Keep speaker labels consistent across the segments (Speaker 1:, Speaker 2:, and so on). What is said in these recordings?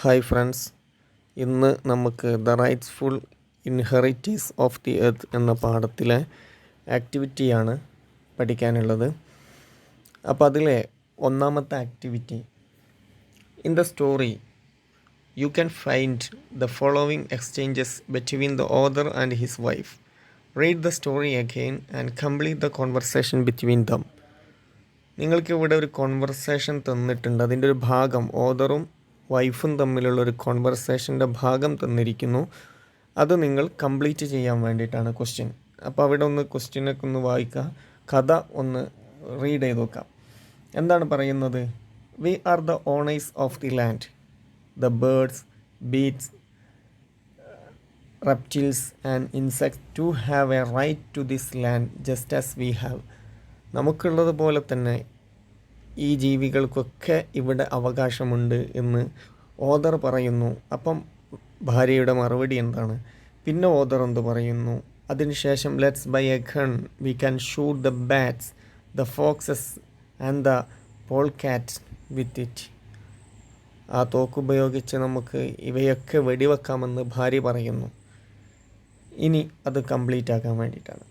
Speaker 1: Hi friends, ഇന്ന് നമുക്ക് the rightful inheritors of the earth എന്ന പാഠത്തിലെ ആക്ടിവിറ്റിയാണ് പഠിക്കാനുള്ളത്. അപ്പോൾ അതിലെ ഒന്നാമത്തെ ആക്ടിവിറ്റി, in the story you can find the following exchanges between the author and his wife. Read the story again and complete the conversation between them. നിങ്ങൾക്ക് ഇവിടെ ഒരു കോൺവെർസേഷൻ തന്നിട്ടുണ്ട്. അതിൻ്റെ ഒരു ഭാഗം ഓതറും വൈഫും തമ്മിലുള്ള ഒരു കോൺവെർസേഷൻ്റെ ഭാഗം തന്നിരിക്കുന്നു. അത് നിങ്ങൾ കംപ്ലീറ്റ് ചെയ്യാൻ വേണ്ടിയിട്ടാണ് ക്വസ്റ്റ്യൻ. അപ്പോൾ അവിടെ ഒന്ന് ക്വസ്റ്റ്യനൊക്കെ ഒന്ന് വായിക്കുക, കഥ ഒന്ന് റീഡ് ചെയ്ത് നോക്കാം. എന്താണ് പറയുന്നത്? We are the owners of the land. The birds, beasts, reptiles and insects to have a right to this land just as we have. നമുക്കുള്ളതുപോലെ തന്നെ ഈ ജീവികൾക്കൊക്കെ ഇവിടെ അവകാശമുണ്ട് എന്ന് ഓതർ പറയുന്നു. അപ്പം ഭാര്യയുടെ മറുപടി എന്താണ്? പിന്നെ ഓതർ എന്ത് പറയുന്നു? അതിനുശേഷം let's buy a gun, we can shoot the bats, the foxes and the polecat with it. ആ തോക്കുപയോഗിച്ച് നമുക്ക് ഇവയൊക്കെ വെടിവെക്കാമെന്ന് ഭാര്യ പറയുന്നു. ഇനി അത് കംപ്ലീറ്റ് ആക്കാൻ വേണ്ടിയിട്ടാണ്.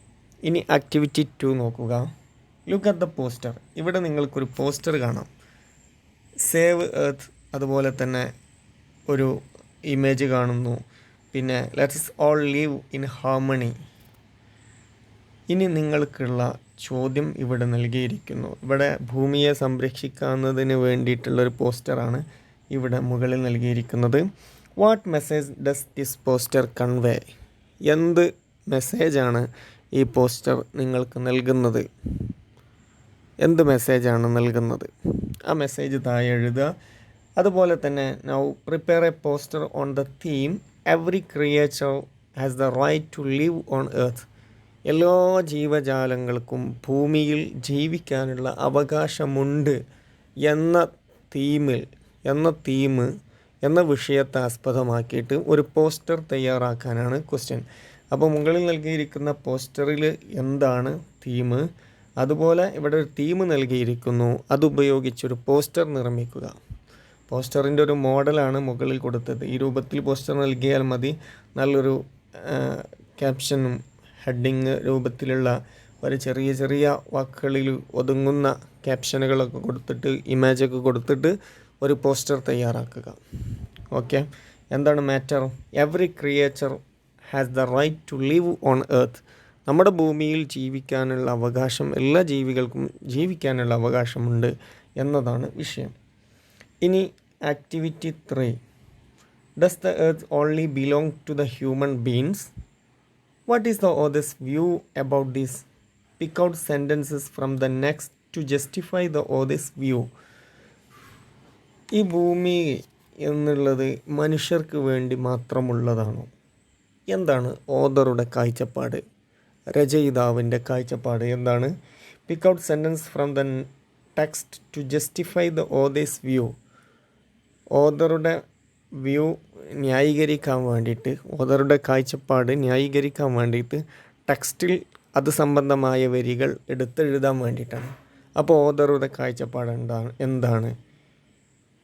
Speaker 1: ഇനി ആക്ടിവിറ്റി 2 നോക്കുക. Look at the poster. ഇവിടെ നിങ്ങൾക്കൊരു പോസ്റ്റർ കാണാം. സേവ് എർത്ത്, അതുപോലെ തന്നെ ഒരു ഇമേജ് കാണുന്നു. പിന്നെ let's all live in harmony. ഇനി നിങ്ങൾക്കുള്ള ചോദ്യം ഇവിടെ നൽകിയിരിക്കുന്നു. ഇവിടെ ഭൂമിയെ സംരക്ഷിക്കുന്നതിന് വേണ്ടിയിട്ടുള്ളൊരു പോസ്റ്ററാണ് ഇവിടെ മുകളിൽ നൽകിയിരിക്കുന്നത്. What message does this poster convey? എന്ത് മെസ്സേജാണ് ഈ പോസ്റ്റർ നിങ്ങൾക്ക് നൽകുന്നത്? എന്ത് മെസ്സേജാണ് നൽകുന്നത്? ആ മെസ്സേജ് താഴെ എഴുതുക. അതുപോലെ തന്നെ now prepare a poster on the theme every creature has the right to live on earth. എല്ലാ ജീവജാലങ്ങൾക്കും ഭൂമിയിൽ ജീവിക്കാനുള്ള അവകാശമുണ്ട് എന്ന എന്ന വിഷയത്തെ ആസ്പദമാക്കിയിട്ട് ഒരു പോസ്റ്റർ തയ്യാറാക്കാനാണ് ക്വസ്റ്റ്യൻ. അപ്പോൾ മുകളിൽ നൽകിയിരിക്കുന്ന പോസ്റ്ററിൽ എന്താണ് തീം, അതുപോലെ ഇവിടെ ഒരു തീം നൽകിയിരിക്കുന്നു. അതുപയോഗിച്ചൊരു പോസ്റ്റർ നിർമ്മിക്കുക. പോസ്റ്ററിൻ്റെ ഒരു മോഡലാണ് മുകളിൽ കൊടുത്തത്. ഈ രൂപത്തിൽ പോസ്റ്റർ നൽകിയാൽ മതി. നല്ലൊരു ക്യാപ്ഷനും ഹെഡിങ് രൂപത്തിലുള്ള ഒരു ചെറിയ ചെറിയ വാക്കുകളിൽ ഒതുങ്ങുന്ന ക്യാപ്ഷനുകളൊക്കെ കൊടുത്തിട്ട്, ഇമേജൊക്കെ കൊടുത്തിട്ട് ഒരു പോസ്റ്റർ തയ്യാറാക്കുക. ഓക്കെ, എന്താണ് matter? Every creature has the right to live on earth. നമ്മുടെ ഭൂമിയിൽ ജീവിക്കാനുള്ള അവകാശം, എല്ലാ ജീവികൾക്കും ജീവിക്കാനുള്ള അവകാശമുണ്ട് എന്നതാണ് വിഷയം. ഇനി activity 3, does the earth only belong to the human beings? What is the author's view about this? Pick out sentences from the next to justify the author's view. ഈ ഭൂമി എന്നുള്ളത് മനുഷ്യർക്ക് വേണ്ടി മാത്രമുള്ളതാണോ? എന്താണ് ഓതറുടെ കാഴ്ചപ്പാട്, രചയിതാവിൻ്റെ കാഴ്ചപ്പാട് എന്താണ്? Pick out sentence from the text to justify the author's view. ഓതറുടെ വ്യൂ ന്യായീകരിക്കാൻ വേണ്ടിയിട്ട്, ഓതറുടെ കാഴ്ചപ്പാട് ന്യായീകരിക്കാൻ വേണ്ടിയിട്ട് ടെക്സ്റ്റിൽ അത് സംബന്ധമായ വരികൾ എടുത്തെഴുതാൻ വേണ്ടിയിട്ടാണ്. അപ്പോൾ ഓതറുടെ കാഴ്ചപ്പാട് എന്താണ്?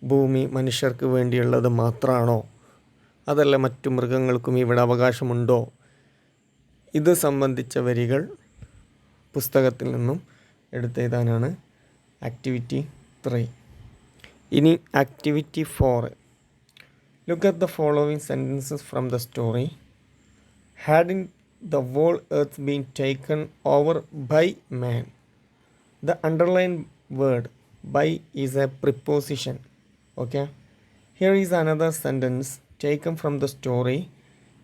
Speaker 1: ഭൂമി മനുഷ്യർക്ക് വേണ്ടിയുള്ളത് മാത്രമാണോ? അതല്ല മറ്റു മൃഗങ്ങൾക്കും ഇവിടെ അവകാശമുണ്ടോ? ഇത് സംബന്ധിച്ച വരികൾ പുസ്തകത്തിൽ നിന്നും എടുത്തെഴുതാനാണ് ആക്ടിവിറ്റി 3. ഇനി activity 4, look at the following sentences from the story. Had the whole earth been taken over by man. The underline word by is a preposition. Okay, here is another sentence taken from the story.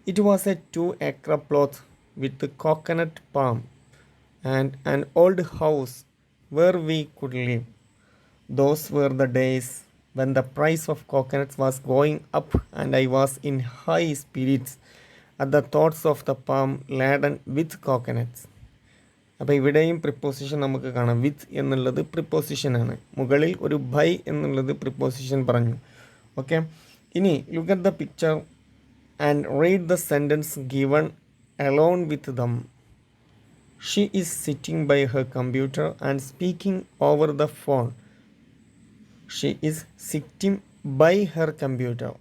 Speaker 1: It was a 2-acre plot with a coconut palm and an old house where we could live. Those were the days when the price of coconuts was going up and I was in high spirits at the thoughts of the palm laden with coconuts. അപ്പോൾ ഇവിടെയും preposition നമുക്ക് കാണാം. വിത്ത് എന്നുള്ളത് പ്രിപ്പോസിഷനാണ്. മുകളിൽ ഒരു by എന്നുള്ളത് preposition പറഞ്ഞു. Okay, ഇനി look at the picture and read the sentence given alone with them. She is sitting by her computer and speaking over the phone. She is sitting by her computer.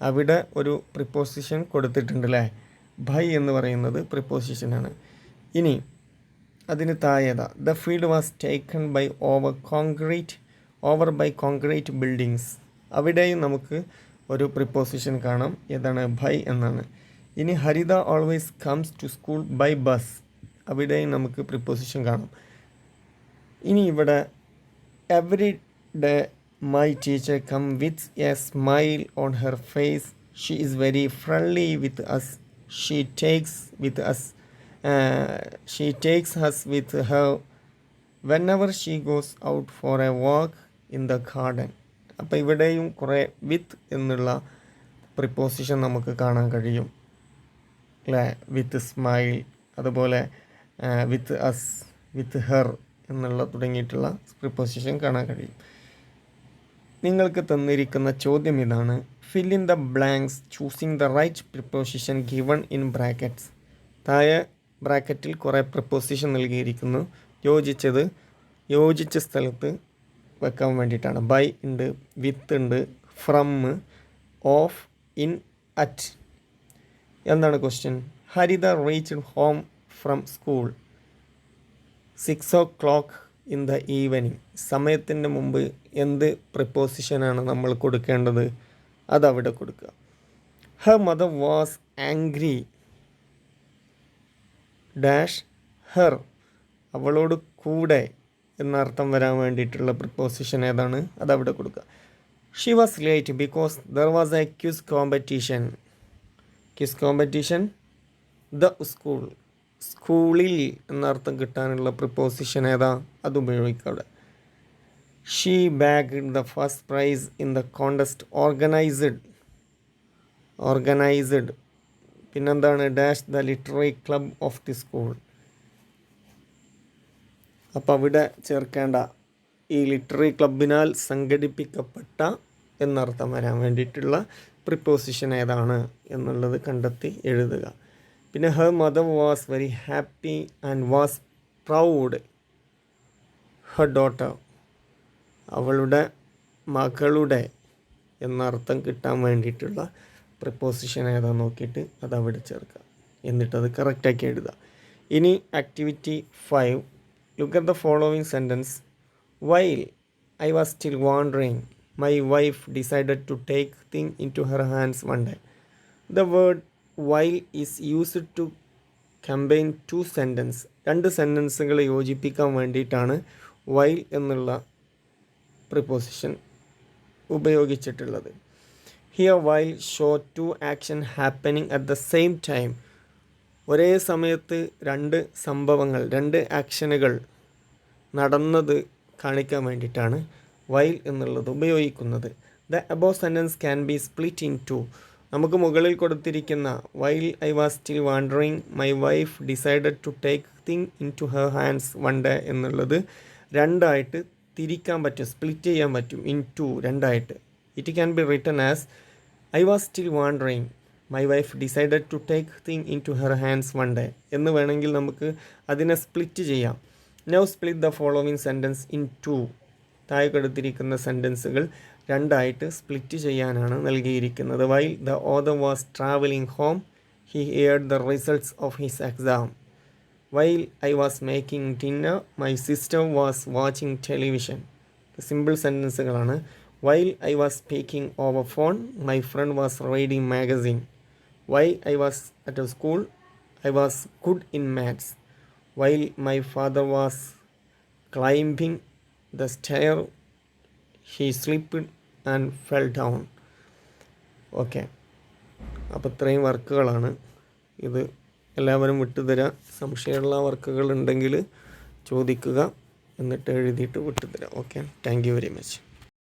Speaker 1: അവിടെ ഒരു preposition കൊടുത്തിട്ടുണ്ട് അല്ലേ. By എന്ന് പറയുന്നത് പ്രിപ്പോസിഷനാണ്. ഇനി അതിന് താഴെതാ the field was taken by over by concrete buildings. അവിടെയും നമുക്ക് ഒരു പ്രിപ്പോസിഷൻ കാണാം. ഏതാണ്? ബൈ എന്നാണ്. ഇനി Haritha always comes to school by bus. അവിടെയും നമുക്ക് പ്രിപ്പോസിഷൻ കാണാം. ഇനി ഇവിടെ every day my teacher come with a smile on her face. She is very friendly with us. She takes us with her whenever she goes out for a walk in the garden. അപ്പോൾ ഇവിടെയും കുറേ വിത്ത് എന്നുള്ള preposition നമുക്ക് കാണാൻ കഴിയും അല്ലേ. വിത്ത് smile, അതുപോലെ with us, with her എന്നുള്ള തുടങ്ങിയിട്ടുള്ള പ്രിപ്പോസിഷൻ കാണാൻ കഴിയും. നിങ്ങൾക്ക് തന്നിരിക്കുന്ന ചോദ്യം ഇതാണ്: fill in the blanks choosing the right preposition given in brackets. താഴെ ബ്രാക്കറ്റിൽ കുറേ പ്രിപ്പോസിഷൻ നൽകിയിരിക്കുന്നു. യോജിച്ച സ്ഥലത്ത് വെക്കാൻ വേണ്ടിയിട്ടാണ്. ബൈ ഉണ്ട്, വിത്ത് ഉണ്ട്, ഫ്രം, ഓഫ്, ഇൻ, അറ്റ്. എന്താണ് question? Haritha reached home from school 6 o'clock in the evening. സമയത്തിൻ്റെ മുമ്പ് എന്ത് പ്രിപ്പോസിഷനാണ് നമ്മൾ കൊടുക്കേണ്ടത്? അതവിടെ കൊടുക്കുക. Her mother was angry dash her. അവളോട് കൂടെ എന്നർത്ഥം വരാൻ വേണ്ടിയിട്ടുള്ള പ്രിപ്പോസിഷൻ ഏതാണ്? അതവിടെ കൊടുക്കുക. She was late because there was a quiz competition. The school. സ്കൂളിൽ എന്നർത്ഥം കിട്ടാനുള്ള പ്രിപ്പോസിഷൻ ഏതാ? അത് ഉപയോഗിക്കുക അവിടെ. She bagged the first prize in the contest organised. പിന്നെന്താണ്? Dash the literary club of the school. അപ്പോൾ അവിടെ ചേർക്കേണ്ട ഈ ലിറ്റററി ക്ലബിനാൽ സംഘടിപ്പിക്കപ്പെട്ട എന്നർത്ഥം വരാൻ വേണ്ടിയിട്ടുള്ള പ്രിപ്പോസിഷൻ ഏതാണ് എന്നുള്ളത് കണ്ടെത്തി എഴുതുക. പിന്നെ Har mother was very happy and was proud Har daughter. അവളുടെ മകളുടെ എന്നർത്ഥം കിട്ടാൻ വേണ്ടിയിട്ടുള്ള പ്രിപ്പോസിഷൻ ഏതാ നോക്കിയിട്ട് അതവിടെ ചേർക്കുക. എന്നിട്ടത് കറക്റ്റാക്കി എഴുതുക. ഇനി activity 5, look at the following sentence. While I was still wandering my wife decided to take thing in to her hands one day. The word while is used to combine 2 sentence. 2 സെൻറ്റൻസുകൾ യോജിപ്പിക്കാൻ വേണ്ടിയിട്ടാണ് while എന്നുള്ള preposition ഉപയോഗിച്ചിട്ടുള്ളത്. Here while show 2 action happening at the same time. ഒരേ സമയത്ത് 2 സംഭവങ്ങൾ, 2 ആക്ഷനുകൾ നടന്നത് കാണിക്കാൻ വേണ്ടിയിട്ടാണ് വൈൽ എന്നുള്ളത് ഉപയോഗിക്കുന്നത്. The above sentence can be split in 2. നമുക്ക് മുകളിൽ കൊടുത്തിരിക്കുന്ന while I was still wandering my wife decided to take thing in to her hands one day എന്നുള്ളത് 2 ആയിട്ട് തിരിക്കാൻ പറ്റും, സ്പ്ലിറ്റ് ചെയ്യാൻ പറ്റും. ഇൻ 2 2ആയിട്ട്. It can be written as I was still wandering my wife decided to take thing in to her hands one day എന്ന് വേണമെങ്കിൽ നമുക്ക് അതിനെ സ്പ്ലിറ്റ് ചെയ്യാം. Now split the following sentence in 2. താഴെ കൊടുത്തിരിക്കുന്ന സെൻറ്റൻസുകൾ 2ആയിട്ട് സ്പ്ലിറ്റ് ചെയ്യാനാണ് നൽകിയിരിക്കുന്നത്. While the author was travelling home he heard the results of his exam. While I was making dinner my sister was watching television. Simple സെൻറ്റൻസുകളാണ്. While I was speaking over phone my friend was reading magazine. While I was at school I was good in maths. While my father was climbing the stair he slipped and fell down. Okay, അപ്പോൾ ഇത്രയും വർക്കുകളാണ് ഇത്. എല്ലാവരും വിട്ടുതരാം. സംശയമുള്ള വർക്കുകൾ ഉണ്ടെങ്കിൽ ചോദിക്കുക, എന്നിട്ട് എഴുതിയിട്ട് വിട്ടുതരാം. Okay, thank you very much.